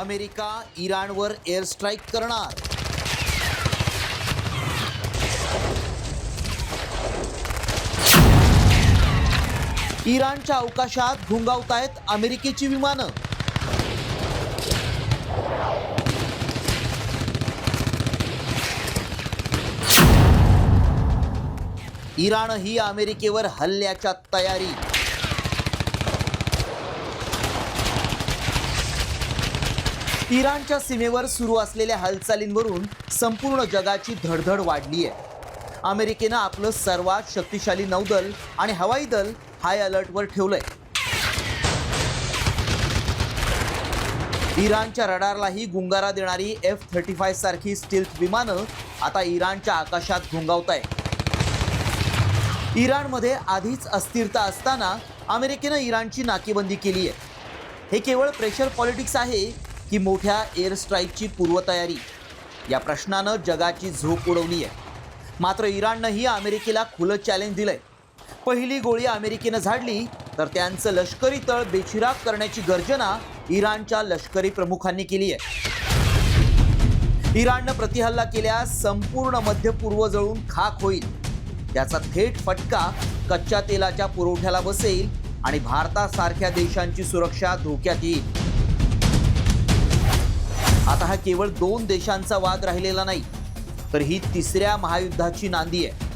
America इराणवर air strike करणार. इराणच्या अवकाशात घुंगावतायत अमेरिकेची विमानं. इराणही अमेरिकेवर हल्ल्याच्या तयारी. इराणच्या सीमेवर सुरू असलेल्या हालचालींवरून संपूर्ण जगाची धडधड वाढली आहे. अमेरिकेनं आपलं सर्वात शक्तिशाली नौदल आणि हवाई दल हाय अलर्टवर ठेवलंय. इराणच्या रडारलाही गुंगारा देणारी F-35 सारखी स्टील्थ विमानं आता इराणच्या आकाशात घुंगावतायत. इराणमध्ये आधीच अस्थिरता असताना अमेरिकेनं इराणची नाकेबंदी केली आहे. हे केवळ प्रेशर पॉलिटिक्स आहे की मोठ्या एअर स्ट्राईकची पूर्वतयारी? या प्रश्नानं जगाची झोप उडवली आहे. मात्र इराणनंही अमेरिकेला खुलं चॅलेंज दिलंय. पहिली गोळी अमेरिकेनं झाडली तर त्यांचं लष्करी तळ बेचिराग करण्याची गर्जना इराणच्या लष्करी प्रमुखांनी केली आहे. इराणनं प्रतिहल्ला केल्यास संपूर्ण मध्य पूर्व जळून खाक होईल. त्याचा थेट फटका कच्च्या तेलाच्या पुरवठ्याला बसेल आणि भारतासारख्या देशांची सुरक्षा धोक्यात येईल. आता हा केवळ दोन देशांचा वाद राहिलेला नाही, तर ही तिसऱ्या महायुद्धाची नांदी आहे.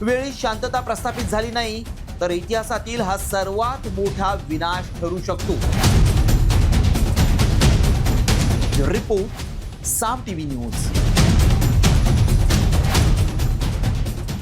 वेळी शांतता प्रस्थापित झाली नाही तर इतिहासातील हा सर्वात मोठा विनाश ठरू शकतो. रिपोर्ट साम टीव्ही न्यूज.